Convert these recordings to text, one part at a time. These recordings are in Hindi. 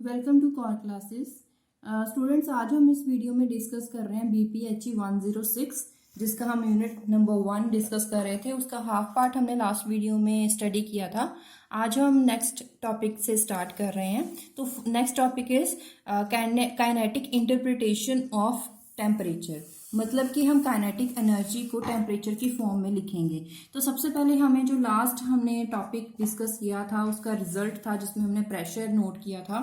Welcome to core classes. Students, आज हम इस वीडियो में डिस्कस कर रहे हैं BPHE 106, जिसका हम यूनिट नंबर 1 डिस्कस कर रहे थे। उसका हाफ पार्ट हमने लास्ट वीडियो में स्टडी किया था। आज हम नेक्स्ट टॉपिक से स्टार्ट कर रहे हैं। तो next topic is kinetic interpretation of temperature. मतलब कि हम काइनेटिक एनर्जी को टेम्परेचर की फॉर्म में लिखेंगे। तो सबसे पहले हमें जो लास्ट हमने टॉपिक डिस्कस किया था उसका रिजल्ट था, जिसमें हमने प्रेशर नोट किया था।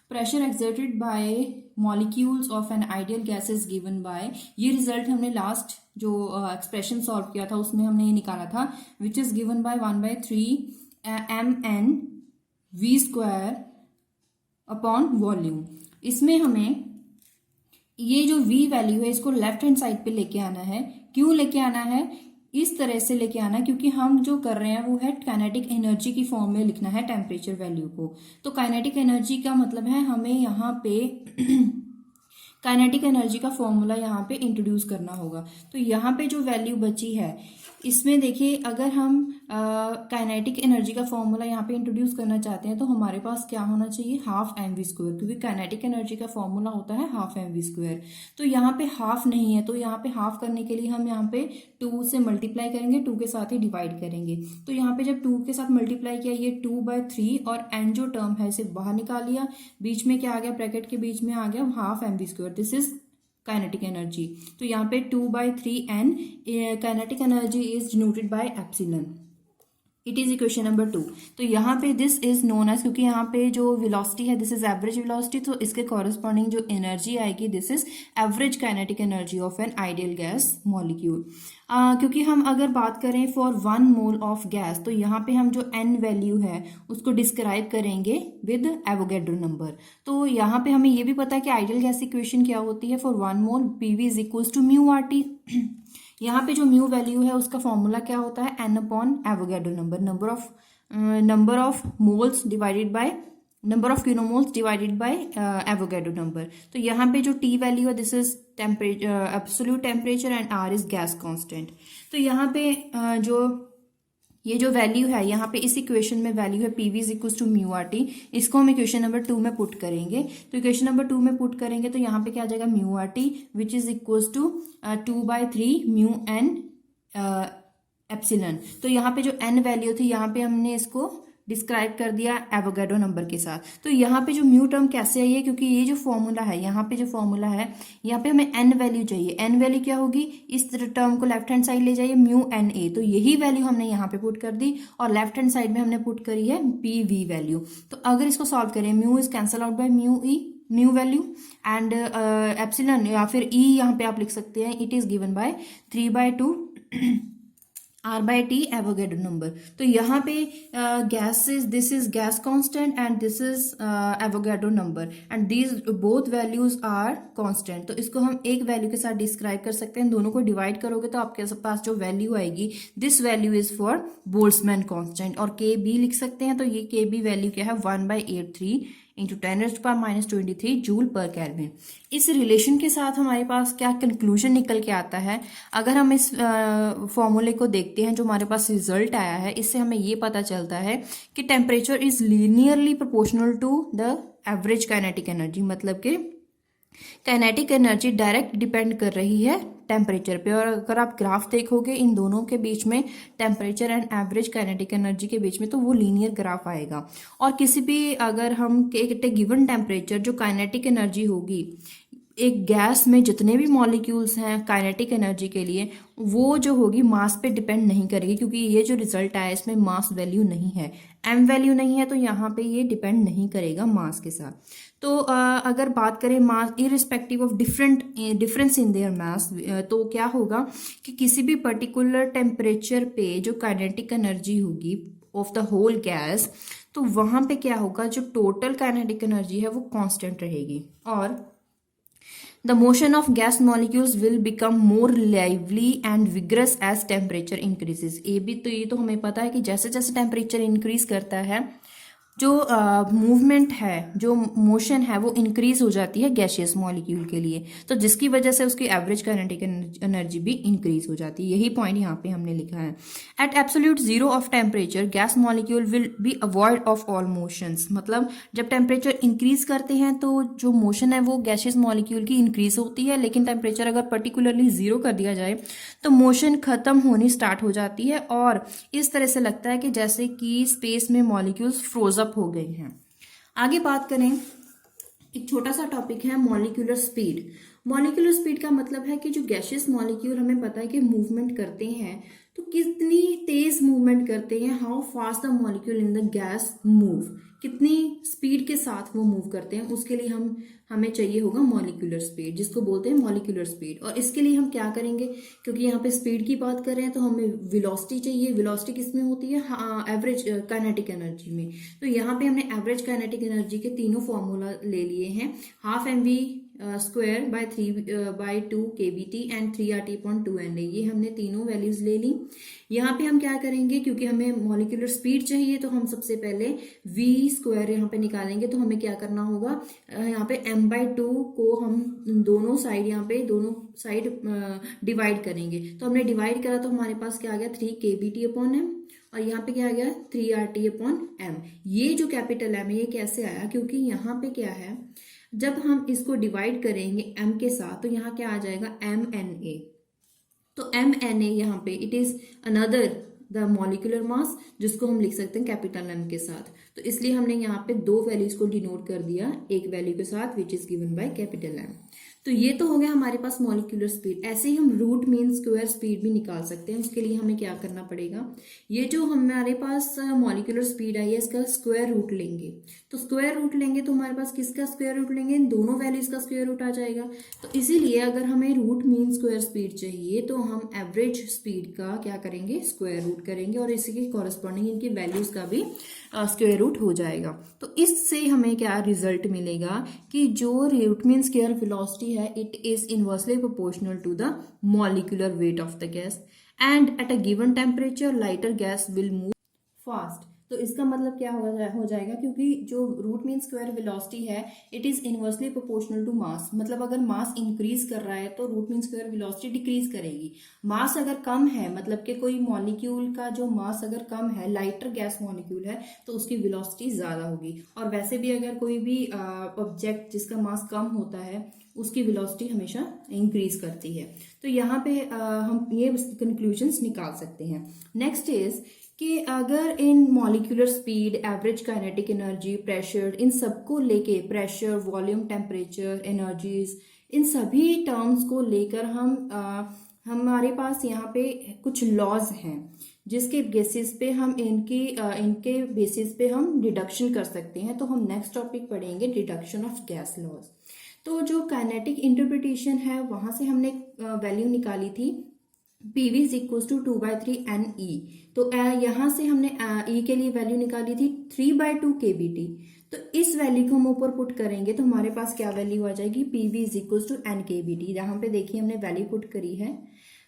Pressure exerted by molecules of an ideal gas is given bye, ये रिजल्ट हमने लास्ट जो एक्सप्रेशन सॉल्व किया था उसमें हमने ये निकाला था, विच is given bye 1/3 mn v² upon volume. इसमें हमें ये जो v वैल्यू है इसको लेफ्ट हैंड साइड पे लेके आना है। क्यों लेके आना है? इस तरह से लेके आना है क्योंकि हम जो कर रहे हैं वो है काइनेटिक एनर्जी की फॉर्म में लिखना है टेम्परेचर वैल्यू को। तो काइनेटिक एनर्जी का मतलब है हमें यहाँ पे काइनेटिक एनर्जी का फॉर्मूला यहाँ पे इंट्रोड्यूस करना होगा। तो यहाँ पे जो वैल्यू बची है इसमें देखिए, अगर हम काइनेटिक एनर्जी का फॉर्मूला यहाँ पे इंट्रोड्यूस करना चाहते हैं तो हमारे पास क्या होना चाहिए? हाफ mv², क्योंकि काइनेटिक एनर्जी का फॉर्मूला होता है हाफ mv²। तो यहाँ पे हाफ नहीं है, तो यहाँ पे हाफ करने के लिए हम यहाँ पे 2 से मल्टीप्लाई करेंगे, 2 के साथ ही डिवाइड करेंगे। तो यहाँ पे जब 2 के साथ मल्टीप्लाई किया, ये 2/3 और n जो टर्म है इसे बाहर निकाल लिया। बीच में क्या आ गया? ब्रैकेट के बीच में आ गया half mv²। This is kinetic energy. तो यहाँ पे 2/3n kinetic energy is denoted by epsilon. It is equation number 2। तो यहाँ पे दिस इज नोन एज, क्योंकि यहाँ पे जो वेलोसिटी है दिस इज एवरेज वेलोसिटी, तो इसके कॉरेस्पॉन्डिंग जो एनर्जी आएगी this is average kinetic energy of an ideal gas molecule. क्योंकि हम अगर बात करें फॉर 1 मोल ऑफ गैस, तो यहाँ पे हम जो n वैल्यू है उसको डिस्क्राइब करेंगे विद एवोगैड्रो नंबर। तो यहाँ पे हमें ये भी पता है कि आइडियल गैस इक्वेशन क्या होती है? For 1 mole PV is equals to μRT। यहाँ पे जो म्यू वैल्यू है उसका फॉर्मूला क्या होता है? n upon Avogadro number, number of moles divided by number of kilomoles divided by Avogadro number. तो यहाँ पे जो T वैल्यू है this is temperature, absolute temperature, and R is gas constant. तो यहाँ पे ये जो वैल्यू है यहाँ पे इस इक्वेशन में वैल्यू है PV is equal to μRT। इसको हम इक्वेशन नंबर 2 में पुट करेंगे। तो इक्वेशन नंबर 2 में पुट करेंगे तो यहाँ पे क्या आ जाएगा? μRT which is equal to 2/3 μn epsilon. तो यहाँ पे जो n वैल्यू थी यहाँ पे हमने इसको डिस्क्राइब कर दिया एवोगैड्रो नंबर के साथ। तो यहाँ पे जो म्यू टर्म कैसे आई है? क्योंकि ये जो फॉर्मूला है यहाँ पे जो फॉर्मूला है यहाँ पे हमें n वैल्यू चाहिए। n वैल्यू क्या होगी? इस टर्म को लेफ्ट हैंड साइड ले जाइए, μNA। तो यही वैल्यू हमने यहाँ पे पुट कर दी और लेफ्ट हैंड साइड में हमने पुट करी है PV वैल्यू। तो अगर इसको सॉल्व करें, mu is cancel out by mu value and epsilon या फिर E यहाँ पे आप लिख सकते हैं। It is given by 3/2 R/T Avogadro number. तो यहाँ पे this is gas constant and this is Avogadro number and these both values are constant. तो इसको हम एक वैल्यू के साथ डिस्क्राइब कर सकते हैं। दोनों को डिवाइड करोगे तो आपके पास जो वैल्यू आएगी this value is for Boltzmann constant, और KB लिख सकते हैं। तो ये KB वैल्यू क्या है? 1/83 इंटू 10⁻23 जूल पर केल्विन। इस रिलेशन के साथ हमारे पास क्या कंक्लूजन निकल के आता है? अगर हम इस फॉर्मूले को देखते हैं जो हमारे पास रिजल्ट आया है, इससे हमें ये पता चलता है कि temperature is linearly proportional to the average kinetic energy. मतलब कि काइनेटिक एनर्जी डायरेक्ट डिपेंड कर रही है टेम्परेचर पे। और अगर आप ग्राफ देखोगे इन दोनों के बीच में, temperature and average kinetic energy के बीच में, तो वो लीनियर ग्राफ आएगा। और किसी भी अगर हम एक गिवन टेम्परेचर जो काइनेटिक एनर्जी होगी एक गैस में, जितने भी मॉलिक्यूल्स हैं काइनेटिक एनर्जी के लिए, वो जो होगी मास पे डिपेंड नहीं करेगी, क्योंकि ये जो रिजल्ट आया इसमें मास वैल्यू नहीं है, m वैल्यू नहीं है, तो यहाँ पे ये डिपेंड नहीं करेगा मास के साथ। तो अगर बात करें mass irrespective of difference in their mass, तो क्या होगा कि किसी भी पर्टिकुलर टेम्परेचर पे जो काइनेटिक एनर्जी होगी ऑफ द होल गैस, तो वहां पे क्या होगा? जो टोटल काइनेटिक एनर्जी है वो कांस्टेंट रहेगी। और The motion of gas molecules will become more lively and vigorous as temperature increases। ये तो हमें पता है कि जैसे जैसे टेम्परेचर इंक्रीज करता है जो मूवमेंट है, जो मोशन है, वो इंक्रीज हो जाती है गैसियस मॉलिक्यूल के लिए, तो जिसकी वजह से उसकी एवरेज काइनेटिक एनर्जी भी इंक्रीज हो जाती है। यही पॉइंट यहाँ पे हमने लिखा है। At absolute zero of temperature gas molecule will be avoid of all motions. मतलब जब टेम्परेचर इंक्रीज करते हैं तो जो मोशन है वो गैसियस मॉलिक्यूल की इंक्रीज होती है, लेकिन टेम्परेचर अगर पर्टिकुलरली जीरो कर दिया जाए तो मोशन खत्म होनी स्टार्ट हो जाती है, और इस तरह से लगता है कि जैसे कि स्पेस में मॉलिक्यूल्स फ्रोज अप हो गए हैं। आगे बात करें, एक छोटा सा टॉपिक है मॉलिक्यूलर स्पीड। मॉलिक्यूलर स्पीड का मतलब है कि जो गैसियस मॉलिक्यूल हमें पता है कि मूवमेंट करते हैं, तो कितनी तेज मूवमेंट करते हैं, how fast the molecule in the gas move, कितनी स्पीड के साथ वो मूव करते हैं, उसके लिए हमें चाहिए होगा मॉलिक्यूलर स्पीड, जिसको बोलते हैं मॉलिक्यूलर स्पीड। और इसके लिए हम क्या करेंगे, क्योंकि यहाँ पे स्पीड की बात कर रहे हैं तो हमें वेलोसिटी चाहिए। वेलोसिटी किस में होती है, एवरेज काइनेटिक एनर्जी में। तो यहाँ पे हमने एवरेज काइनेटिक एनर्जी के तीनों फॉर्मूला ले लिए हैं, half M V square by 3/2 KBT and 3RT/2 ये हमने तीनों वैल्यूज ले ली। यहाँ पे हम क्या करेंगे, क्योंकि हमें मॉलिक्यूलर स्पीड चाहिए तो हम सबसे पहले v स्क्वायर यहाँ पे निकालेंगे। तो हमें क्या करना होगा, यहाँ पे m/2 को हम दोनों साइड, यहाँ पे दोनों साइड डिवाइड करेंगे। तो हमने डिवाइड करा तो हमारे पास क्या आ गया, 3 KBT/m, और यहाँ पे क्या आ गया 3RT/m। ये जो कैपिटल M है ये कैसे आया, क्योंकि यहाँ पे क्या है, जब हम इसको डिवाइड करेंगे m के साथ तो यहाँ क्या आ जाएगा mNa। तो mNa यहाँ पे it is another the molecular mass, जिसको हम लिख सकते हैं कैपिटल M के साथ। तो इसलिए हमने यहाँ पे दो वैल्यूज को डिनोट कर दिया एक वैल्यू के साथ, विच is given by capital M। तो ये तो हो गया हमारे पास मॉलिक्यूलर स्पीड। ऐसे ही हम रूट मीन स्क्वायर स्पीड भी निकाल सकते हैं। उसके लिए हमें क्या करना पड़ेगा, ये जो हमारे पास मॉलिक्यूलर स्पीड आई है इसका स्क्वायर रूट लेंगे। तो स्क्वायर रूट लेंगे तो हमारे पास किसका स्क्वायर रूट लेंगे, इन दोनों वैल्यूज का स्क्वायर रूट आ जाएगा। तो इसीलिए अगर हमें रूट मीन स्क्वायर स्पीड चाहिए तो हम एवरेज स्पीड का क्या करेंगे, स्क्वायर रूट करेंगे, और इसी के कॉरेस्पॉन्डिंग इनकी वैल्यूज का भी स्क्वायर रूट हो जाएगा। तो इससे हमें क्या रिजल्ट मिलेगा कि जो रूट मीन स्क्वायर वेलोसिटी है it is inversely proportional to the molecular weight of the gas, and at a given temperature lighter gas will move fast. तो इसका मतलब क्या हो जाएगा, क्योंकि जो रूट मीन स्क्वायर वेलोसिटी है it is inversely proportional to mass. मतलब अगर मास इंक्रीज कर रहा है तो root mean square velocity decrease करेगी। मास अगर कम है, मतलब कि कोई मॉलिक्यूल का जो मास अगर कम है, लाइटर गैस मॉलिक्यूल है, तो उसकी वेलोसिटी ज्यादा होगी। और वैसे भी अगर कोई भी ऑब्जेक्ट जिसका मास कम होता है उसकी वेलोसिटी हमेशा इंक्रीज करती है। तो यहाँ पे हम ये कंक्लूजन्स निकाल सकते हैं। नेक्स्ट इज कि अगर इन molecular speed, average kinetic energy, pressure, इन सबको लेके, प्रेशर, वॉल्यूम, टेम्परेचर, एनर्जीज, इन सभी टर्म्स को लेकर हमारे पास यहाँ पे कुछ लॉज हैं जिसके बेसिस पे हम इनके बेसिस पे हम डिडक्शन कर सकते हैं। तो हम नेक्स्ट टॉपिक पढ़ेंगे डिडक्शन ऑफ गैस लॉज। तो जो काइनेटिक इंटरप्रिटेशन है वहां से हमने वैल्यू निकाली थी PV is equal to 2/3 NE। तो यहाँ से हमने E के लिए वैल्यू निकाली थी 3/2 KBT। तो इस वैल्यू को हम ऊपर पुट करेंगे तो हमारे पास क्या वैल्यू आ जाएगी, PV is equal to N KBT। यहाँ पे देखिए हमने वैल्यू पुट करी है।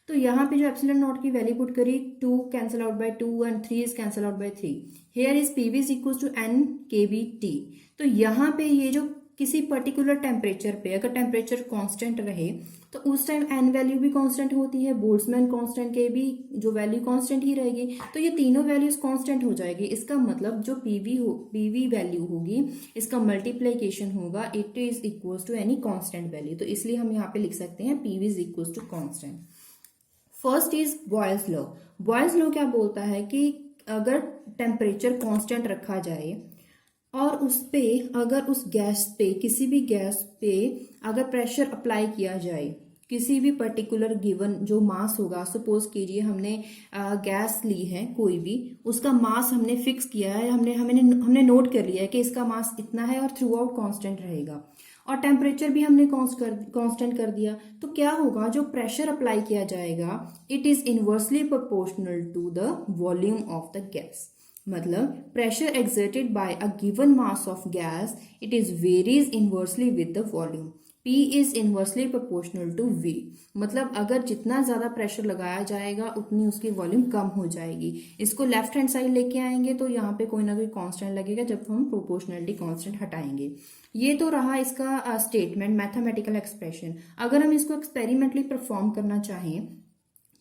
तो यहाँ पे जो एप्सिलॉन नॉट की वैल्यू पुट करी, 2 cancel out by 2 and 3 is cancel out by 3। Here is PV is equal to N KBT। तो यहाँ पे ये जो किसी पर्टिकुलर टेम्परेचर पे अगर टेम्परेचर कांस्टेंट रहे तो उस टाइम एन वैल्यू भी कांस्टेंट होती है, बोल्ट्जमैन कांस्टेंट के भी जो वैल्यू कांस्टेंट ही रहेगी। तो ये तीनों वैल्यूज कांस्टेंट हो जाएगी। इसका मतलब जो पीवी वैल्यू होगी इसका मल्टीप्लीकेशन होगा it is equals to any constant value. तो इसलिए हम यहाँ पे लिख सकते हैं PV is equals to constant. First is Boyle's law. Boyle's law क्या बोलता है कि अगर टेम्परेचर कांस्टेंट रखा जाए और उस पे अगर उस गैस पे, किसी भी गैस पे अगर प्रेशर अप्लाई किया जाए, किसी भी पर्टिकुलर गिवन जो मास होगा, सपोज कीजिए हमने गैस ली है कोई भी, उसका मास हमने फिक्स किया है, हमने नोट कर लिया है कि इसका मास इतना है और थ्रू आउट कॉन्स्टेंट रहेगा, और टेम्परेचर भी हमने कांस्टेंट कर दिया। तो क्या होगा, जो प्रेशर अप्लाई किया जाएगा it is inversely proportional to the volume of the gas. मतलब pressure exerted by a given mass of gas it is varies inversely with the volume। P is inversely proportional to V, मतलब अगर जितना ज्यादा प्रेशर लगाया जाएगा उतनी उसकी वॉल्यूम कम हो जाएगी। इसको लेफ्ट हैंड साइड लेके आएंगे तो यहाँ पे कोई ना कोई कांस्टेंट लगेगा जब हम प्रोपोर्शनलिटी कांस्टेंट हटाएंगे। ये तो रहा इसका स्टेटमेंट, मैथमेटिकल एक्सप्रेशन। अगर हम इसको एक्सपेरिमेंटली परफॉर्म करना चाहें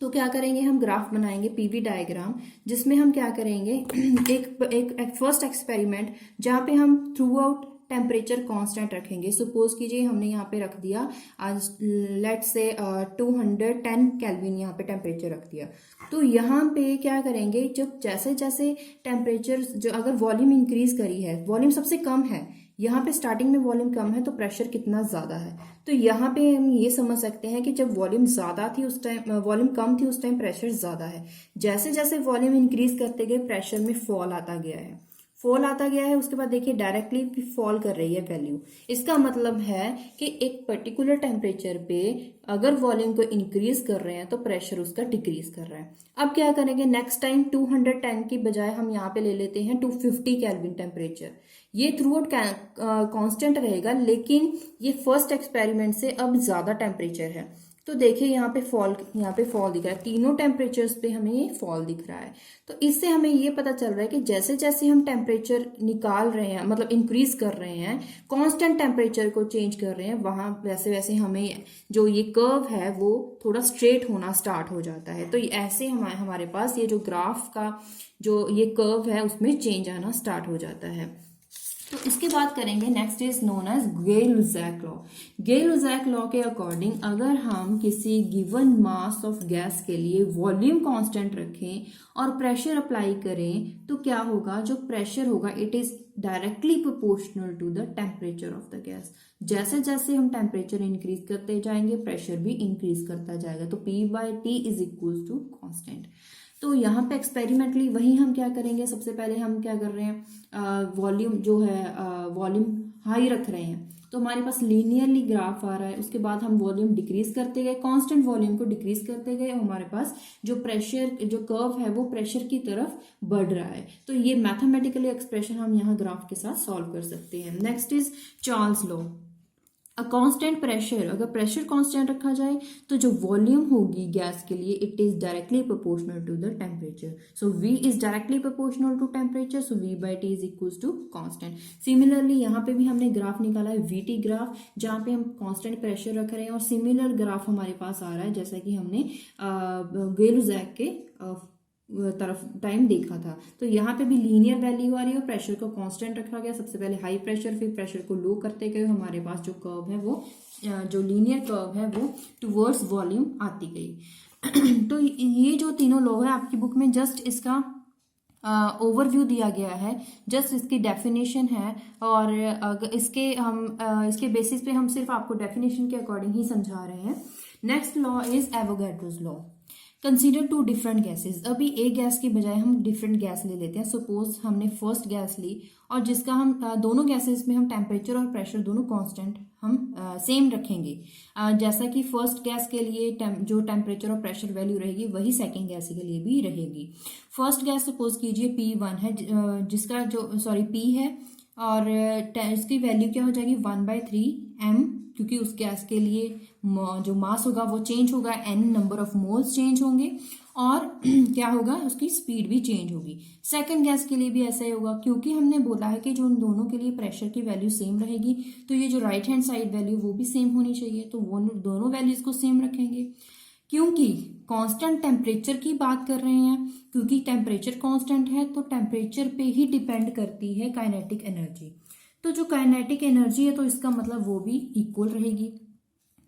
तो क्या करेंगे, हम ग्राफ बनाएंगे, पीवी डायग्राम, जिसमें हम क्या करेंगे एक फर्स्ट एक्सपेरिमेंट जहाँ पे हम थ्रू आउट टेम्परेचर कांस्टेंट रखेंगे। सपोज कीजिए हमने यहाँ पे रख दिया आज लेट से 210 केल्विन यहाँ पे टेम्परेचर रख दिया। तो यहाँ पे क्या करेंगे, जब जैसे जैसे टेम्परेचर जो अगर वॉल्यूम इंक्रीज करी है, वॉल्यूम सबसे कम है यहाँ पे, स्टार्टिंग में वॉल्यूम कम है तो प्रेशर कितना ज्यादा है, तो यहाँ पे हम ये समझ सकते हैं कि जब वॉल्यूम ज्यादा थी उस टाइम, वॉल्यूम कम थी उस टाइम प्रेशर ज्यादा है। जैसे जैसे वॉल्यूम इंक्रीज करते गए प्रेशर में फॉल आता गया है, फॉल आता गया है, उसके बाद देखिए डायरेक्टली फॉल कर रही है वैल्यू। इसका मतलब है कि एक पर्टिकुलर टेम्परेचर पे अगर वॉल्यूम को इंक्रीज कर रहे हैं तो प्रेशर उसका डिक्रीज कर रहा है। अब क्या करेंगे, नेक्स्ट टाइम 210 की बजाय हम यहाँ पे ले लेते हैं 250 केल्विन टेम्परेचर। ये थ्रू आउट कांस्टेंट रहेगा, लेकिन ये फर्स्ट एक्सपेरिमेंट से अब ज्यादा टेम्परेचर है। तो देखिए यहाँ पे फॉल दिख रहा है, तीनों टेम्परेचर्स पे हमें ये फॉल दिख रहा है। तो इससे हमें ये पता चल रहा है कि जैसे जैसे हम टेम्परेचर निकाल रहे हैं, मतलब इंक्रीज कर रहे हैं, कांस्टेंट टेम्परेचर को चेंज कर रहे हैं, वहां वैसे वैसे हमें जो ये कर्व है वो थोड़ा स्ट्रेट होना स्टार्ट हो जाता है। तो ऐसे हमारे पास ये जो ग्राफ का जो ये कर्व है उसमें चेंज आना स्टार्ट हो जाता है। तो इसके बाद करेंगे, next is known as Gay-Lussac law. Gay-Lussac law के अकॉर्डिंग अगर हम किसी गिवन मास ऑफ गैस के लिए वॉल्यूम कांस्टेंट रखें और प्रेशर अप्लाई करें तो क्या होगा, जो प्रेशर होगा it is directly proportional to the temperature of the gas. जैसे जैसे हम टेम्परेचर इंक्रीज करते जाएंगे प्रेशर भी इंक्रीज करता जाएगा। तो P/T is equal to constant. तो यहाँ पे एक्सपेरिमेंटली वही हम क्या करेंगे, सबसे पहले हम क्या कर रहे हैं, वॉल्यूम जो है वॉल्यूम हाई रख रहे हैं, तो हमारे पास लीनियरली ग्राफ आ रहा है। उसके बाद हम वॉल्यूम डिक्रीज करते गए, कांस्टेंट वॉल्यूम को डिक्रीज करते गए, हमारे पास जो प्रेशर जो कर्व है वो प्रेशर की तरफ बढ़ रहा है। तो ये मैथमेटिकली एक्सप्रेशन हम यहाँ ग्राफ के साथ सॉल्व कर सकते हैं। Next is Charles law. A constant pressure, अगर प्रेशर कांस्टेंट रखा जाए तो जो वॉल्यूम होगी गैस के लिए it is directly proportional to the temperature. So V is directly proportional to temperature, so V/T is equals to constant. Similarly यहाँ पे भी हमने ग्राफ निकाला है VT ग्राफ, जहाँ पे हम कांस्टेंट प्रेशर रख रहे हैं और सिमिलर ग्राफ हमारे पास आ रहा है जैसा कि हमने गे-लुसाक के तरफ टाइम देखा था। तो यहाँ पे भी लीनियर वैल्यू आ रही है और प्रेशर को कांस्टेंट रखा गया, सबसे पहले हाई प्रेशर फिर प्रेशर को लो करते गए, हमारे पास जो कर्व है वो जो लीनियर कर्व है वो टुवर्ड्स वॉल्यूम आती गई। तो ये जो तीनों लॉ है आपकी बुक में जस्ट इसका ओवरव्यू दिया गया है, जस्ट इसकी डेफिनेशन है और इसके बेसिस पे हम सिर्फ आपको डेफिनेशन के अकॉर्डिंग ही समझा रहे हैं। Next law is Avogadro's law. Consider two different gases. अभी एक गैस की बजाय हम डिफरेंट गैस ले लेते हैं। सपोज हमने फर्स्ट गैस ली और जिसका हम दोनों गैसेस में हम टेम्परेचर और प्रेशर दोनों कांस्टेंट हम सेम रखेंगे। जैसा कि फर्स्ट गैस के लिए जो टेम्परेचर और प्रेशर वैल्यू रहेगी वही सेकंड गैस के लिए भी रहेगी। फर्स्ट गैस सपोज कीजिए P1 है, जिसका जो P है और इसकी वैल्यू क्या हो जाएगी 1/3m, क्योंकि उस गैस के लिए जो मास होगा वो चेंज होगा, n number of moles change होंगे और क्या होगा, उसकी स्पीड भी चेंज होगी। सेकंड गैस के लिए भी ऐसा ही होगा, क्योंकि हमने बोला है कि जो उन दोनों के लिए प्रेशर की वैल्यू सेम रहेगी तो ये जो राइट हैंड साइड वैल्यू वो भी सेम होनी चाहिए, तो वो दोनों वैल्यूज को सेम रखेंगे। क्योंकि कांस्टेंट टेम्परेचर की बात कर रहे हैं, क्योंकि टेम्परेचर कांस्टेंट है तो टेम्परेचर पे ही डिपेंड करती है काइनेटिक एनर्जी। तो जो काइनेटिक एनर्जी है तो इसका मतलब वो भी इक्वल रहेगी।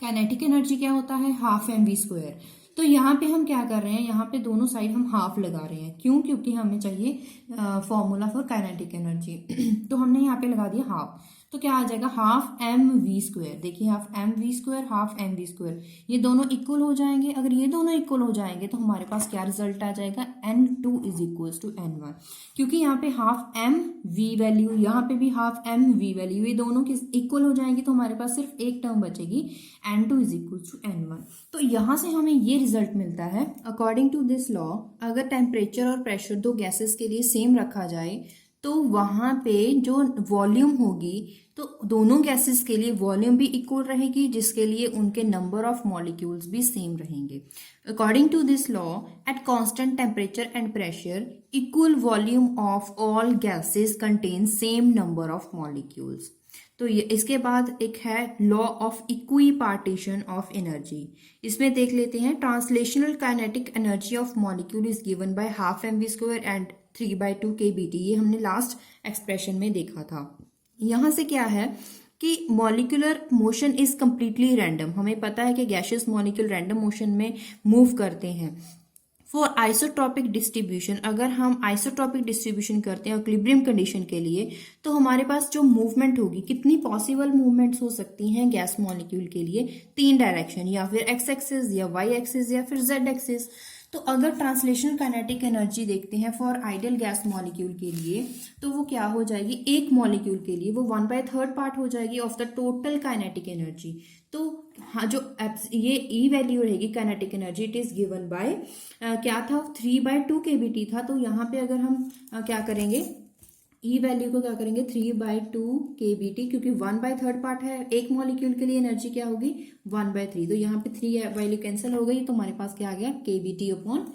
काइनेटिक एनर्जी क्या होता है, हाफ mv²। तो यहाँ पे हम क्या कर रहे हैं, यहाँ पे दोनों साइड हम हाफ लगा रहे हैं। क्यों, क्योंकि हमें चाहिए फॉर्मूला फॉर काइनेटिक एनर्जी। तो हमने यहाँ पे लगा दिया हाफ, तो क्या आ जाएगा हाफ mv²। देखिए हाफ mv², हाफ mv², ये दोनों इक्वल हो जाएंगे। अगर ये दोनों इक्वल हो जाएंगे तो हमारे पास क्या रिजल्ट आ जाएगा, n2 is equal to n1। क्योंकि यहाँ पे हाफ mv वैल्यू, यहाँ पे भी हाफ mv वैल्यू, ये दोनों की इक्वल हो जाएंगी तो हमारे पास सिर्फ एक टर्म बचेगी, n2 is equal to n1। तो यहाँ से हमें ये रिजल्ट मिलता है, अकॉर्डिंग टू दिस लॉ अगर टेम्परेचर और प्रेशर दो गैसेस के लिए सेम रखा जाए तो वहाँ पे जो वॉल्यूम होगी, तो दोनों गैसेस के लिए वॉल्यूम भी इक्वल रहेगी, जिसके लिए उनके नंबर ऑफ मॉलिक्यूल्स भी सेम रहेंगे। According to this law, at constant temperature and pressure, equal volume of all gases contain same number of molecules. तो ये इसके बाद एक है law of equipartition of energy. इसमें देख लेते हैं, translational kinetic energy of molecule is given by half mv² and 3/2 kBt। ये हमने लास्ट एक्सप्रेशन में देखा था। यहाँ से क्या है कि molecular motion is completely random. हमें पता है कि गैसियस मॉलिक्यूल रैंडम मोशन में मूव करते हैं। फॉर आइसोट्रॉपिक डिस्ट्रीब्यूशन, अगर हम आइसोट्रॉपिक डिस्ट्रीब्यूशन करते हैं इक्विलिब्रियम कंडीशन के लिए, तो हमारे पास जो मूवमेंट होगी, कितनी पॉसिबल मूवमेंट्स हो सकती हैं गैस मॉलिक्यूल के लिए, 3 डायरेक्शन, या फिर एक्स एक्सिस या वाई एक्सिस या फिर जेड एक्सिस। तो अगर ट्रांसलेशनल काइनेटिक एनर्जी देखते हैं फॉर आइडियल गैस मॉलिक्यूल के लिए, तो वो क्या हो जाएगी, एक मॉलिक्यूल के लिए वो 1/3 पार्ट हो जाएगी of the total kinetic energy. तो हाँ, जो ये ई वैल्यू रहेगी kinetic energy, it is given bye क्या था, 3/2 kBt था। तो यहाँ पे अगर हम क्या करेंगे, ई वैल्यू को क्या करेंगे, 3/2 kBt, क्योंकि 1/3 पार्ट है, एक मॉलिक्यूल के लिए एनर्जी क्या होगी, 1/3। तो यहाँ पे 3 वैल्यू कैंसिल हो गई, तो हमारे पास क्या आ गया, kBt/2।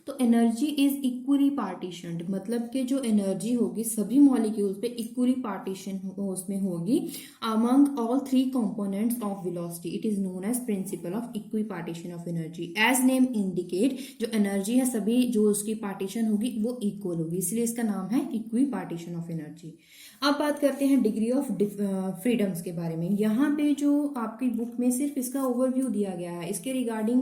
तो एनर्जी इज इक्वली पार्टीशनड, मतलब कि जो एनर्जी होगी सभी मॉलिक्यूल्स पे इक्वली पार्टीशन उसमें होगी among all 3 components of velocity. It is known as principle of equipartition of energy. As name indicate, जो एनर्जी है सभी जो उसकी पार्टीशन होगी वो इक्वल होगी, इसलिए इसका नाम है इक्वी पार्टीशन ऑफ एनर्जी। अब बात करते हैं डिग्री ऑफ फ्रीडम्स के बारे में। यहाँ पे जो आपकी बुक में सिर्फ इसका ओवरव्यू दिया गया है, इसके रिगार्डिंग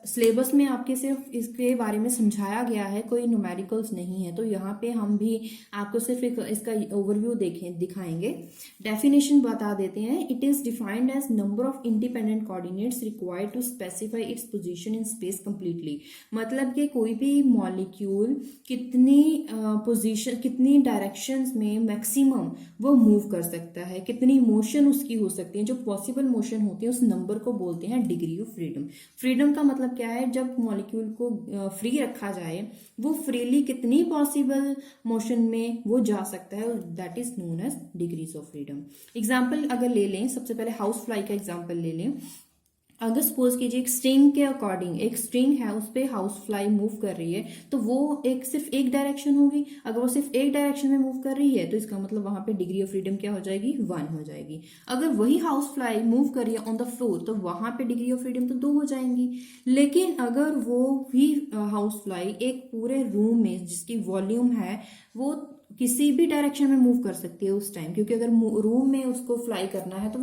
सिलेबस में आपके सिर्फ इसके बारे में समझाया गया है, कोई न्यूमेरिकल्स नहीं है। तो यहाँ पे हम भी आपको सिर्फ इसका ओवरव्यू दिखाएंगे। डेफिनेशन बता देते हैं, it is defined as number of independent coordinates required to specify its position in space completely. मतलब कि कोई भी मॉलिक्यूल कितनी पोजीशन, कितनी डायरेक्शंस में मैक्सिमम वो मूव कर सकता है, कितनी मोशन उसकी हो सकती है, जो पॉसिबल मोशन होती है उस नंबर को बोलते हैं डिग्री ऑफ फ्रीडम। फ्रीडम का मतलब क्या है, जब मॉलिक्यूल को फ्री रखा जाए, वो फ्रीली कितनी पॉसिबल मोशन में वो जा सकता है, that is known as degrees of freedom. Example अगर ले लें, सबसे पहले हाउस फ्लाई का एग्जाम्पल ले लें। अगर सपोज कीजिए एक स्ट्रिंग के अकॉर्डिंग, एक स्ट्रिंग है उस पर हाउस फ्लाई मूव कर रही है, तो वो सिर्फ एक डायरेक्शन होगी। अगर वो सिर्फ एक डायरेक्शन में मूव कर रही है तो इसका मतलब वहां पे डिग्री ऑफ फ्रीडम क्या हो जाएगी, 1 हो जाएगी। अगर वही हाउस फ्लाई मूव कर रही है ऑन द फ्लोर, तो वहां पे डिग्री ऑफ फ्रीडम तो 2 हो जाएंगी। लेकिन अगर वो भी हाउस फ्लाई एक पूरे रूम में जिसकी वॉल्यूम है वो किसी भी डायरेक्शन में मूव कर सकती है उस टाइम, क्योंकि अगर रूम में उसको फ्लाई करना है तो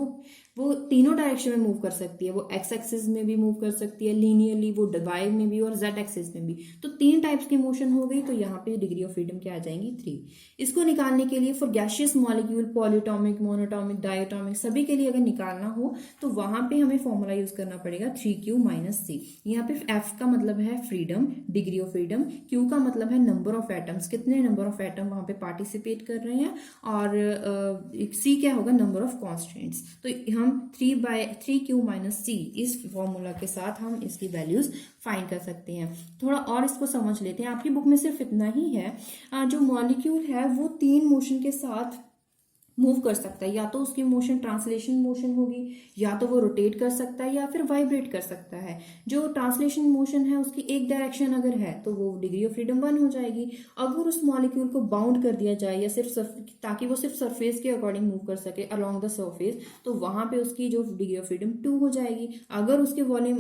वो तीनों डायरेक्शन में मूव कर सकती है। वो एक्स एक्सिस में भी मूव कर सकती है लीनियरली, वो वाई में भी और जेड एक्सिस में भी। तो 3 टाइप्स की मोशन हो गई, तो यहाँ पे डिग्री ऑफ फ्रीडम क्या आ जाएंगी, 3। इसको निकालने के लिए for gaseous molecule, polyatomic, monoatomic, diatomic, सभी के लिए अगर निकालना हो तो वहां पे हमें फॉर्मूला यूज करना पड़ेगा 3q - c। यहाँ पे एफ का मतलब है freedom, degree of freedom, Q का मतलब है नंबर ऑफ एटम्स, कितने नंबर ऑफ एटम वहां पे पार्टिसिपेट कर रहे हैं, और सी क्या होगा, नंबर ऑफ कॉन्स्टेंट्स। तो हम 3q - c इस फॉर्मूला के साथ हम इसकी वैल्यूज फाइंड कर सकते हैं। थोड़ा और इसको समझ लेते हैं। आपकी बुक में सिर्फ इतना ही है, जो मॉलिक्यूल है वो 3 मोशन के साथ मूव कर सकता है। या तो उसकी मोशन ट्रांसलेशन मोशन होगी, या तो वो रोटेट कर सकता है, या फिर वाइब्रेट कर सकता है। जो ट्रांसलेशन मोशन है उसकी एक डायरेक्शन अगर है तो वो डिग्री ऑफ फ्रीडम 1 हो जाएगी। अगर उस मॉलिक्यूल को बाउंड कर दिया जाए, या ताकि वो सिर्फ सरफेस के अकॉर्डिंग मूव कर सके अलोंग द सरफेस, तो वहां पे उसकी जो डिग्री ऑफ फ्रीडम 2 हो जाएगी। अगर उसके वॉल्यूम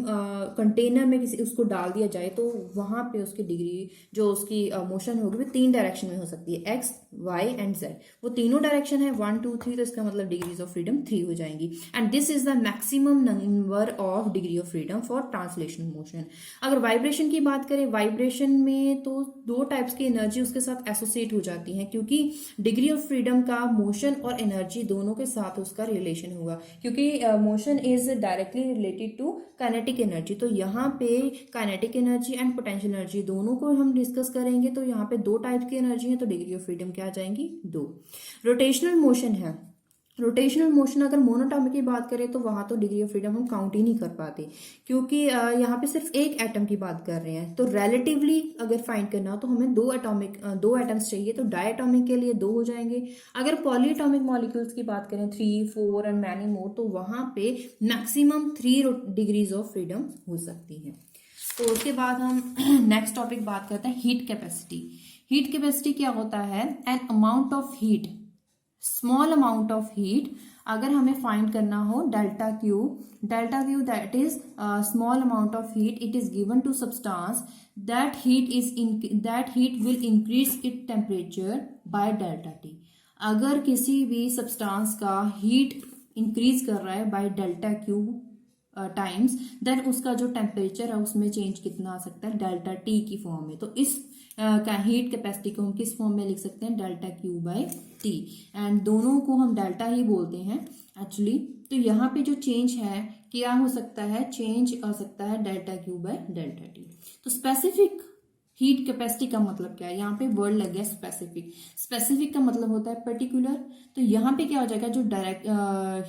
कंटेनर में किसी उसको डाल दिया जाए तो वहां पे उसकी डिग्री, जो उसकी मोशन होगी, वो 3 डायरेक्शन में हो सकती है, एक्स, वाई एंड जेड। वो तीनों डायरेक्शन है 1, 2, 3, तो इसका मतलब डिग्रीज ऑफ फ्रीडम 3 हो जाएंगी। And this is the maximum number of degree of freedom for translation motion. अगर वाइब्रेशन की बात करें, वाइब्रेशन में तो 2 टाइप्स की एनर्जी उसके साथ एसोसिएट हो जाती है, क्योंकि डिग्री ऑफ फ्रीडम का मोशन और एनर्जी दोनों के साथ उसका रिलेशन होगा, क्योंकि motion is directly related to kinetic energy. तो यहाँ पे kinetic energy and potential energy दोनों को हम डिस्कस करेंगे। तो यहाँ पे 2 टाइप की एनर्जी है, तो डिग्री ऑफ फ्रीडम क्या आ जाएंगी, 2। रोटेशनल मोशन है, रोटेशनल मोशन अगर मोनोटॉमिक की बात करें तो वहां तो डिग्री ऑफ फ्रीडम हम काउंट ही नहीं कर पाते, क्योंकि यहाँ पे सिर्फ एक एटम की बात कर रहे हैं। तो रिलेटिवली अगर फाइंड करना हो तो हमें दो एटम्स चाहिए, तो डायटॉमिक के लिए 2 हो जाएंगे। अगर पॉलीएटॉमिक मॉलिक्यूल्स की बात करें 3, 4 एंड मैनी मोर, तो वहां पे मैक्सिमम 3 डिग्रीज ऑफ फ्रीडम हो सकती है। तो उसके बाद हम नेक्स्ट टॉपिक बात करते हैं हीट कैपेसिटी। हीट कैपेसिटी क्या होता है? An amount of heat, small amount of heat अगर हमें फाइंड करना हो delta Q that is small amount of heat it is given to substance that heat will increase it temperature by delta T. अगर किसी भी सब्सटेंस का हीट इंक्रीज कर रहा है by delta Q times, then उसका जो टेम्परेचर है उसमें चेंज कितना आ सकता है? डेल्टा टी की फॉर्म में। तो इस हीट कैपेसिटी को हम किस फॉर्म में लिख सकते हैं? Delta Q by T, and दोनों को हम डेल्टा ही बोलते हैं एक्चुअली। तो यहाँ पे जो चेंज है क्या हो सकता है? चेंज आ सकता है delta Q bye delta T. तो स्पेसिफिक हीट कैपेसिटी का मतलब क्या है? यहाँ पे वर्ड लग गया स्पेसिफिक। स्पेसिफिक का मतलब होता है पर्टिकुलर। तो यहाँ पे क्या हो जाएगा? जो डायरेक्ट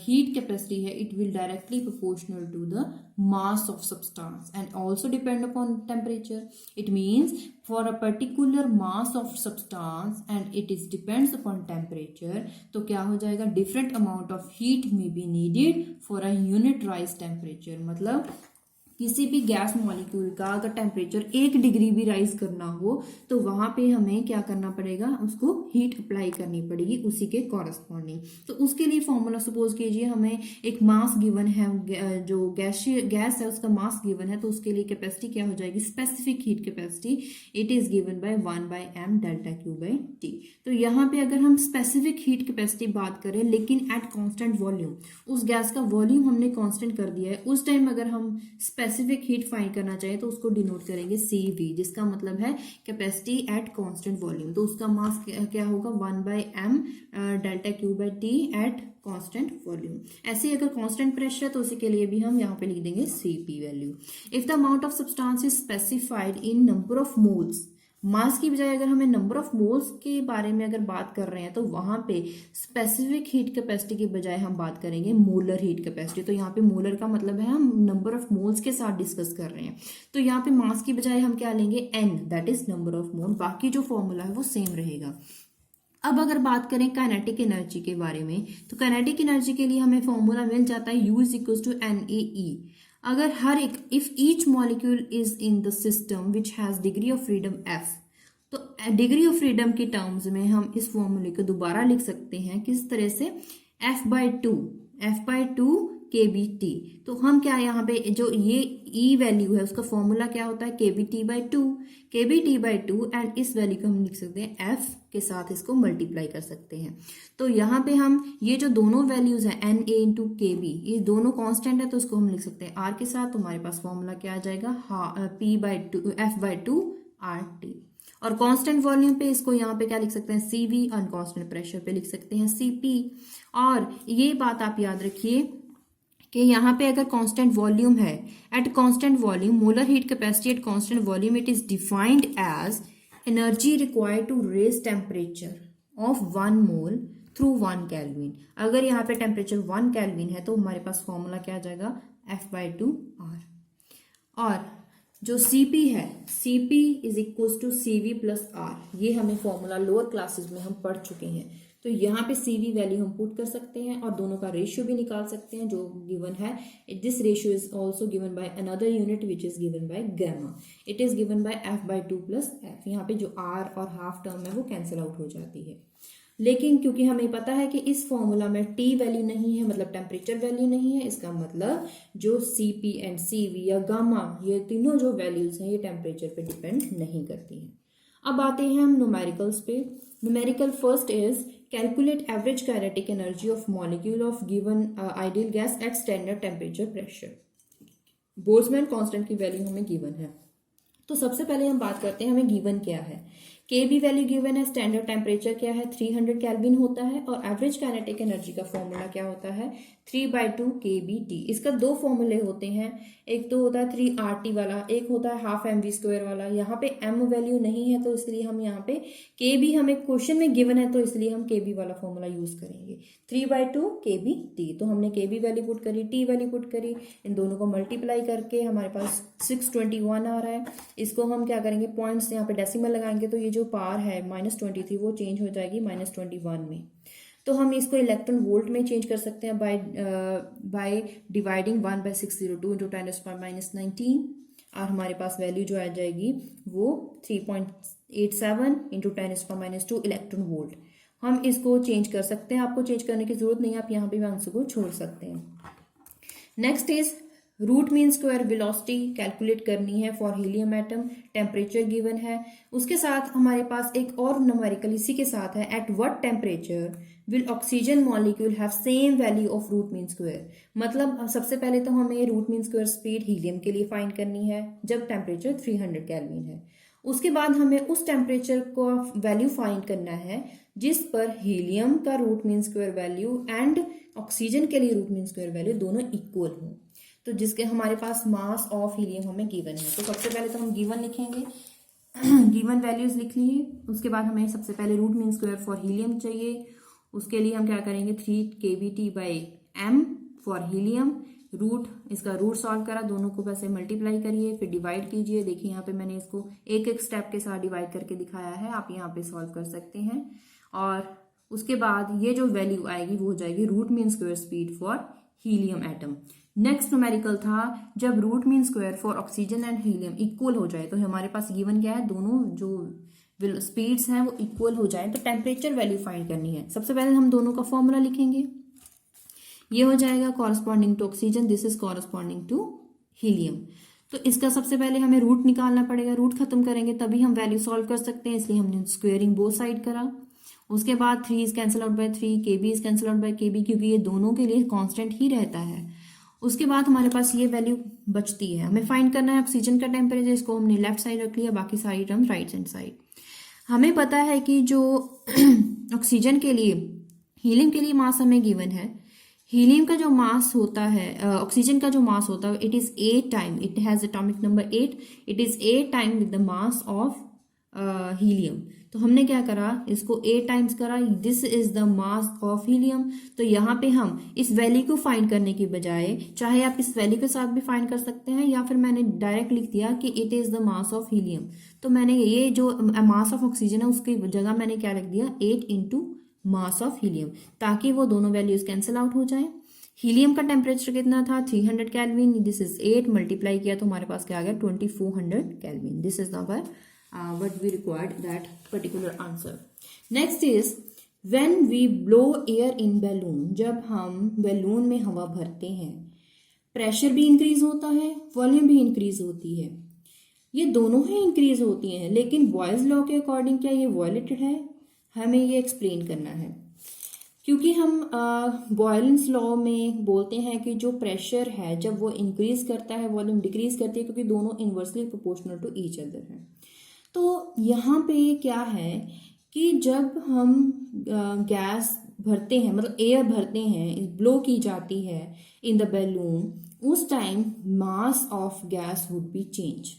हीट कैपेसिटी है it will directly proportional to the mass of substance and also depend upon temperature. It means for a particular mass of substance and it is depends upon temperature, तो क्या हो जाएगा? Different amount of heat may be needed for a unit rise temperature. मतलब किसी भी गैस मॉलिक्यूल का अगर टेम्परेचर 1 डिग्री भी राइज करना हो तो वहां पे हमें क्या करना पड़ेगा? उसको हीट अप्लाई करनी पड़ेगी उसी के कॉरस्पॉन्डिंग। तो उसके लिए फॉर्मूला सपोज कीजिए हमें एक मास गिवन है, जो गैस है उसका मास गिवन है, तो उसके लिए कैपेसिटी क्या हो जाएगी? Specific heat capacity it is given by 1/m delta Q by T. तो यहाँ पे अगर हम स्पेसिफिक हीट कैपेसिटी बात करें लेकिन एट कॉन्स्टेंट वॉल्यूम, उस गैस का वॉल्यूम हमने कॉन्स्टेंट कर दिया है, उस टाइम अगर हम स्पेसिफिक हीट फाइंड करना चाहिए तो उसको डिनोट करेंगे CV, जिसका मतलब है कैपेसिटी एट कांस्टेंट वॉल्यूम। तो उसका मास क्या होगा? 1/m delta Q by T at constant volume. ऐसे ही अगर कांस्टेंट प्रेशर है तो उसी के लिए भी हम यहाँ पे लिख देंगे CP value. If the amount of substance is specified in number of moles, mass की बजाय अगर हमें नंबर ऑफ मोल्स के बारे में अगर बात कर रहे हैं तो वहां पे स्पेसिफिक हीट कैपेसिटी की बजाय हम बात करेंगे मोलर हीट कैपेसिटी। तो यहाँ पे मोलर का मतलब है हम नंबर ऑफ मोल्स के साथ डिस्कस कर रहे हैं। तो यहाँ पे मास की बजाय हम क्या लेंगे? N, that is number of mole. बाकी जो फॉर्मूला है वो सेम रहेगा। अब अगर बात करें काइनेटिक एनर्जी के बारे में, तो काइनेटिक एनर्जी के लिए हमें फॉर्मूला मिल जाता है U is equal to NaE। अगर हर एक if each molecule is in the system which has degree of freedom F, तो डिग्री ऑफ फ्रीडम के टर्म्स में हम इस फॉर्मूले को दोबारा लिख सकते हैं किस तरह से? F/2 kBT। तो हम क्या यहाँ पे जो ये E वैल्यू है उसका फॉर्मूला क्या होता है? kBT/2 एंड इस वैल्यू को हम लिख सकते हैं F के साथ इसको मल्टीप्लाई कर सकते हैं। तो यहाँ पे हम ये जो दोनों वैल्यूज हैं Na इंटू KB, ये दोनों कांस्टेंट है तो उसको हम लिख सकते हैं R के साथ। तो हमारे पास फॉर्मूला क्या आ जाएगा? F/2 RT। और कांस्टेंट वॉल्यूम पे इसको यहाँ पे क्या लिख सकते हैं? CV, और कांस्टेंट प्रेशर पे लिख सकते हैं CP। और ये बात आप याद रखिए कि यहाँ पे अगर कांस्टेंट वॉल्यूम है, at constant volume molar heat capacity at constant volume it is defined as energy required to raise temperature of 1 mole through 1 kelvin. अगर यहाँ पे टेम्परेचर 1 केल्विन है तो हमारे पास फॉर्मूला क्या आ जाएगा? F/2 R। और जो CP है, CP is equal to CV plus R, ये हमें फॉर्मूला लोअर क्लासेस में हम पढ़ चुके हैं। तो यहाँ पे CV वैल्यू हम पुट कर सकते हैं और दोनों का रेशियो भी निकाल सकते हैं जो गिवन है। This ratio is also given by another unit which is given by gamma. It is given bye F/2 plus F। यहाँ पे जो R और हाफ टर्म है वो कैंसिल आउट हो जाती है। लेकिन क्योंकि हमें पता है कि इस फॉर्मूला में T वैल्यू नहीं है, मतलब टेम्परेचर वैल्यू नहीं है, इसका मतलब जो CP एंड CV या गामा ये तीनों जो वैल्यूज हैं ये टेम्परेचर पे डिपेंड नहीं करती हैं। अब आते हैं हम न्यूमेरिकल्स पे। Numerical first is calculate average kinetic energy of molecule of given ideal gas at standard temperature pressure. Boltzmann constant की वैल्यू हमें गिवन है। तो सबसे पहले हम बात करते हैं हमें गिवन क्या है। के बी वैल्यू गिवन है, स्टैंडर्ड टेम्परेचर क्या है 300 केल्विन होता है, और एवरेज काइनेटिक एनर्जी का फॉर्मूला क्या होता है 3/2 kBT। इसका दो फॉर्मूले होते हैं, एक तो होता है 3RT वाला, एक होता है हाफ mv² वाला। यहाँ पे m वैल्यू नहीं है तो इसलिए हम यहाँ पे kb हमें क्वेश्चन में गिवन है तो इसलिए हम kb वाला फॉर्मूला यूज करेंगे 3/2 kBT। तो हमने kb वैल्यू पुट करी, t वैल्यू पुट करी, इन दोनों को मल्टीप्लाई करके हमारे पास 621 आ रहा है। इसको हम क्या करेंगे, पॉइंट्स यहाँ पे डेसिमल लगाएंगे तो ये जो पावर है -23 वो चेंज हो जाएगी -21 में। तो हम इसको इलेक्ट्रॉन वोल्ट में चेंज कर सकते हैं बाय डिवाइडिंग 1/602 इंटू 10⁻⁻19, और हमारे पास वैल्यू जो आ जाएगी वो 3.87 इंटू 10⁻⁻2 इलेक्ट्रॉन वोल्ट। हम इसको चेंज कर सकते हैं, आपको चेंज करने की जरूरत नहीं है, आप यहाँ पे भी आंसर को छोड़ सकते हैं। Next is root mean square velocity calculate करनी है for helium atom, temperature given है। उसके साथ हमारे पास एक और न्यूमेरिकल इसी के साथ है, at what temperature will oxygen molecule have same value of root mean square. मतलब सबसे पहले तो हमें root mean square speed helium के लिए फाइंड करनी है जब टेम्परेचर 300 केल्विन है। उसके बाद हमें उस टेम्परेचर को वैल्यू फाइंड करना है जिस पर हीलियम का root mean square value and oxygen के लिए रूट मीन स्क्वायर वैल्यू दोनों इक्वल हों। तो जिसके हमारे पास मास ऑफ हीलियम हमें गिवन है, तो सबसे पहले तो हम गिवन लिखेंगे, गिवन वैल्यूज लिख लिए। उसके बाद हमें सबसे पहले root mean square for helium चाहिए। उसके लिए हम क्या करेंगे 3 kBT/m फॉर हीलियम। रूट, इसका रूट सॉल्व करा, दोनों को वैसे मल्टीप्लाई करिए, फिर डिवाइड कीजिए। देखिए यहाँ पे मैंने इसको एक एक स्टेप के साथ डिवाइड करके दिखाया है, आप यहाँ पे सॉल्व कर सकते हैं। और उसके बाद ये जो वैल्यू आएगी वो हो जाएगी root mean square speed for helium atom. Next numerical था जब root mean square for oxygen and helium equal हो जाए, तो हमारे पास गिवन क्या है, दोनों जो स्पीड्स हैं वो इक्वल हो जाए तो टेम्परेचर वैल्यू फाइंड करनी है। सबसे पहले हम दोनों का फॉर्मूला लिखेंगे, ये हो जाएगा corresponding to oxygen, this is corresponding to helium. तो इसका सबसे पहले हमें रूट निकालना पड़ेगा, रूट खत्म करेंगे तभी हम वैल्यू सॉल्व कर सकते हैं, इसलिए हमने स्क्वेयरिंग बोथ साइड करा। उसके बाद 3 is cancel out by 3, kb is cancel out bye kb, क्योंकि ये दोनों के लिए कांस्टेंट ही रहता है। उसके बाद हमारे पास ये वैल्यू बचती है, हमें फाइंड करना है ऑक्सीजन का टेम्परेचर, इसको हमने लेफ्ट साइड रख लिया, बाकी सारी टर्म्स राइट हैंड साइड। हमें पता है कि जो ऑक्सीजन के लिए, हीलियम के लिए मास हमें गिवन है, हीलियम का जो मास होता है, ऑक्सीजन का जो मास होता है, it is 8 time, it has atomic number 8, it is 8 time with the mass of helium. तो हमने क्या करा, इसको 8 टाइम्स करा, this is the mass of helium. तो यहाँ पे हम इस वैल्यू को फाइंड करने की बजाय, चाहे आप इस वैल्यू के साथ भी फाइंड कर सकते हैं, या फिर मैंने डायरेक्ट लिख दिया कि it is the mass of helium. तो मैंने ये जो मास ऑफ ऑक्सीजन है उसकी जगह मैंने क्या लिख दिया 8 इंटू मास ऑफ हीलियम, ताकि वो दोनों वैल्यूज कैंसिल आउट हो जाए। हीलियम का टेम्परेचर कितना था 300 केल्विन, दिस इज 8 मल्टीप्लाई किया तो हमारे पास क्या आ गया 2400 kelvin. This is number what we required that particular answer. Next is when we blow air in balloon, जब हम बैलून में हवा भरते हैं प्रेशर भी इंक्रीज होता है, वॉल्यूम भी इंक्रीज होती है, ये दोनों ही इंक्रीज होती हैं, लेकिन बॉयज लॉ के अकॉर्डिंग क्या ये वॉयलेटेड है, हमें ये एक्सप्लेन करना है। क्योंकि हम बॉयलेंस लॉ में बोलते हैं कि जो प्रेशर है जब वो इंक्रीज करता है वॉल्यूम डिक्रीज करती है, क्योंकि दोनों inversely proportional to each other है। तो यहाँ पे क्या है कि जब हम गैस भरते हैं, मतलब एयर भरते हैं, ब्लो की जाती है इन द बैलून, उस time mass of gas would be change.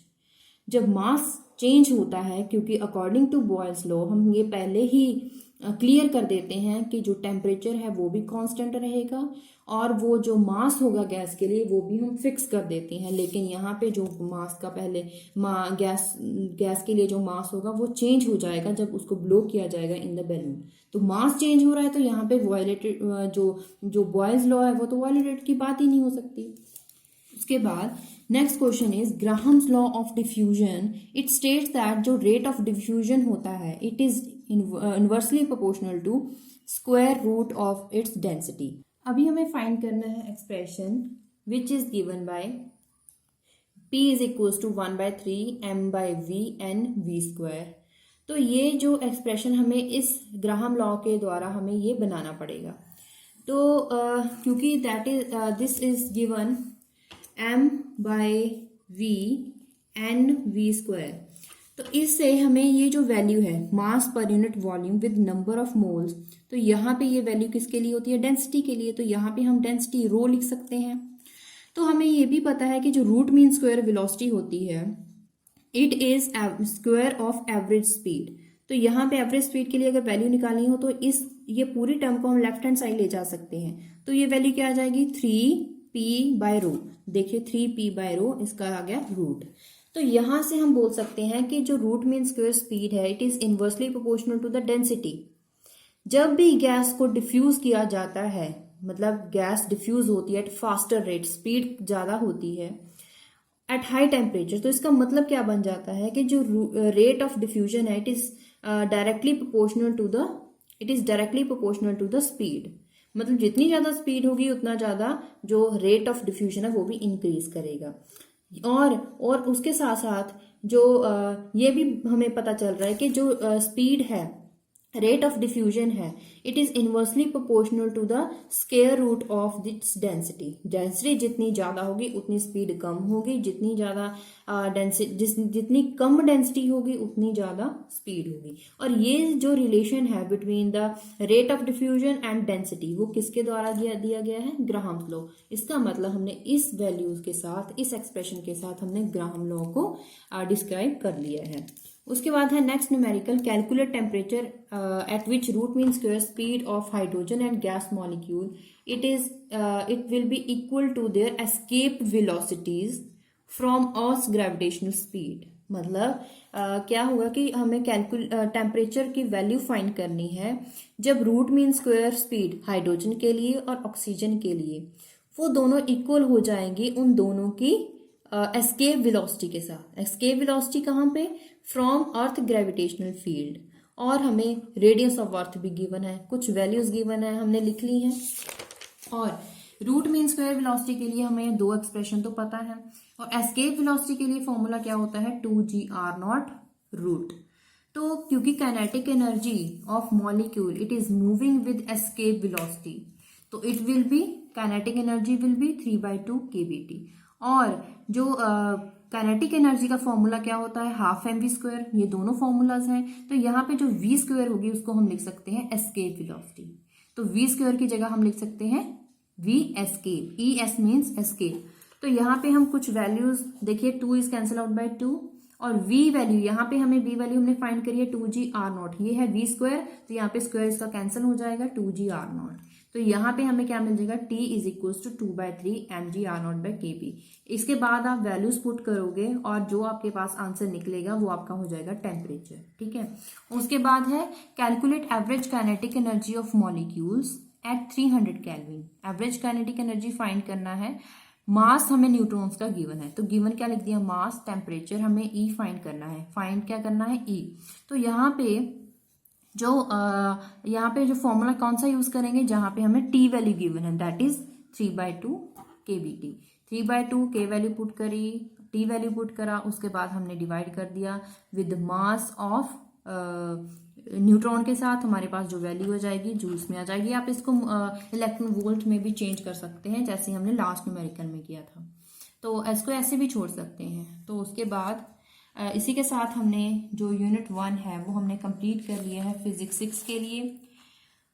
जब मास चेंज होता है, क्योंकि अकॉर्डिंग टू बॉयल्स लॉ हम ये पहले ही क्लियर कर देते हैं कि जो टेम्परेचर है वो भी कांस्टेंट रहेगा और वो जो मास होगा गैस के लिए वो भी हम फिक्स कर देते हैं। लेकिन यहाँ पे जो मास का पहले गैस के लिए जो मास होगा वो चेंज हो जाएगा जब उसको ब्लो किया जाएगा इन द बैलून। तो मास चेंज हो रहा है तो यहाँ पे वॉयलेटेड जो बॉयल्स लॉ है वो तो वॉयलेटेड की बात ही नहीं हो सकती। उसके बाद next question is Graham's law of diffusion. It states that जो रेट ऑफ डिफ्यूजन होता है it is inversely proportional to square root of its density. अभी हमें फाइंड करना है expression which is given by P is equals to 1/3 m/v n v square. तो ये जो एक्सप्रेशन हमें इस ग्राहम लॉ के द्वारा हमें ये बनाना पड़ेगा। तो क्योंकि that is this is given m/v n v square, तो इससे हमें ये जो वैल्यू है mass per unit volume with number of moles, तो यहाँ पे ये वैल्यू किसके लिए होती है, डेंसिटी के लिए, तो यहाँ पे हम डेंसिटी रो लिख सकते हैं। तो हमें ये भी पता है कि जो रूट मीन स्क्वायर वेलोसिटी होती है it is square of average speed. तो यहाँ पे एवरेज स्पीड के लिए अगर वैल्यू निकालनी हो तो ये पूरी टर्म को हम लेफ्ट हैंड साइड ले जा सकते हैं। तो ये वैल्यू क्या आ जाएगी, 3p/रो। देखिए 3p/रो इसका आ गया रूट। तो यहां से हम बोल सकते हैं कि जो रूट मीन स्क्वायर स्पीड है it is inversely proportional to the density. जब भी गैस को डिफ्यूज किया जाता है, मतलब गैस डिफ्यूज होती है एट फास्टर रेट, स्पीड ज्यादा होती है एट हाई टेम्परेचर, तो इसका मतलब क्या बन जाता है कि जो रेट ऑफ डिफ्यूजन है it is directly proportional to the speed. मतलब जितनी ज्यादा स्पीड होगी उतना ज्यादा जो रेट ऑफ डिफ्यूजन है वो भी इंक्रीज करेगा। और उसके साथ साथ जो ये भी हमें पता चल रहा है कि जो स्पीड है, रेट ऑफ डिफ्यूजन है, it is inversely proportional to the square root of its density. Density जितनी ज्यादा होगी उतनी स्पीड कम होगी, जितनी ज्यादा जितनी कम डेंसिटी होगी उतनी ज्यादा स्पीड होगी। और ये जो रिलेशन है between the rate of diffusion and density वो किसके द्वारा दिया गया है, ग्राहम लॉ। इसका मतलब हमने इस वैल्यूज के साथ, इस एक्सप्रेशन के साथ हमने ग्राहम लॉ को डिस्क्राइब कर लिया है। उसके बाद है next numerical, calculate temperature at which root mean square speed of hydrogen and gas molecule it will be equal to their escape velocities from earth gravitational speed. मतलब क्या होगा कि हमें टेम्परेचर की वैल्यू फाइंड करनी है जब root mean square speed hydrogen के लिए और ऑक्सीजन के लिए वो दोनों इक्वल हो जाएंगी उन दोनों की एस्केप वेलोसिटी के साथ। एस्केप वेलोसिटी कहाँ पे, फ्रॉम अर्थ ग्रेविटेशनल फील्ड। और हमें रेडियस ऑफ अर्थ भी गिवन है, कुछ वैल्यूज गिवन है हमने लिख ली हैं। और रूट मीन स्क्वायर वेलोसिटी के लिए हमें दो एक्सप्रेशन तो पता है, और एस्केप वेलोसिटी के लिए फॉर्मूला क्या होता है, 2gr0 रूट। तो क्योंकि kinetic energy of molecule it is moving with escape velocity, तो it will be kinetic energy will be 3/2 kBT। और जो काइनेटिक एनर्जी का फॉर्मूला क्या होता है, हाफ mv²। ये दोनों फॉर्मूलाज हैं। तो यहाँ पे जो v² होगी उसको हम लिख सकते हैं एस्केप वेलोसिटी। तो v² की जगह हम लिख सकते हैं v escape, es means escape. तो यहाँ पे हम कुछ वैल्यूज देखिए, 2 इज कैंसिल आउट बाय 2, और v वैल्यू यहाँ पे हमें v वैल्यू हमने फाइंड करी है 2gr0। ये है v², तो यहाँ पे स्क्वायर इसका कैंसिल हो जाएगा 2gr0। तो यहाँ पे हमें क्या मिल जाएगा, t is equal to 2/3 mgr0/kb। इसके बाद आप वैल्यूज पुट करोगे और जो आपके पास आंसर निकलेगा वो आपका हो जाएगा टेम्परेचर। ठीक है। उसके बाद है calculate average kinetic energy of molecules at 300 kelvin. Average kinetic energy find करना है। मास हमें न्यूट्रॉन्स का गिवन है, तो गिवन क्या लिख दिया, मास, टेम्परेचर, हमें ई फाइंड करना है। फाइंड क्या करना है, ई। तो यहाँ पे जो फॉर्मूला कौन सा यूज करेंगे, जहां पे हमें टी वैल्यू गिवन है, that is 3/2 kBT। 3/2 k value put करी, टी वैल्यू पुट करा, उसके बाद हमने डिवाइड कर दिया विद मास ऑफ न्यूट्रॉन के साथ। हमारे पास जो वैल्यू हो जाएगी जूल्स में आ जाएगी। आप इसको इलेक्ट्रॉन वोल्ट में भी चेंज कर सकते हैं, जैसे हमने लास्ट न्यूमेरिकल में किया था। तो इसको ऐसे भी छोड़ सकते हैं। तो उसके बाद इसी के साथ हमने जो यूनिट 1 है वो हमने कंप्लीट कर लिया है फिजिक्स 6 के लिए।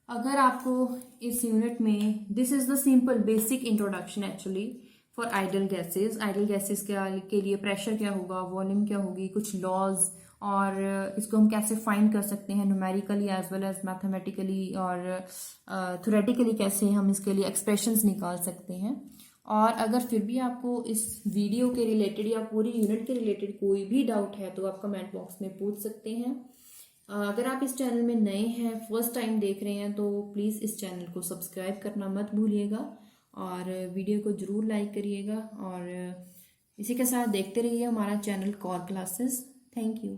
अगर आपको इस यूनिट में, this is the simple basic introduction actually for ideal gases. Ideal gases के लिए प्रेशर क्या होगा, वॉल्यूम क्या होगी, कुछ लॉज, और इसको हम कैसे फाइंड कर सकते हैं numerically as well as mathematically, और थ्योरेटिकली कैसे हम इसके लिए एक्सप्रेशंस निकाल सकते हैं। और अगर फिर भी आपको इस वीडियो के रिलेटेड या पूरी यूनिट के रिलेटेड कोई भी डाउट है तो आप कमेंट बॉक्स में पूछ सकते हैं। अगर आप इस चैनल में नए हैं, फर्स्ट टाइम देख रहे हैं, तो प्लीज़ इस चैनल को सब्सक्राइब करना मत भूलिएगा और वीडियो को ज़रूर लाइक करिएगा। और इसी के साथ देखते रहिए हमारा channel core classes. Thank you.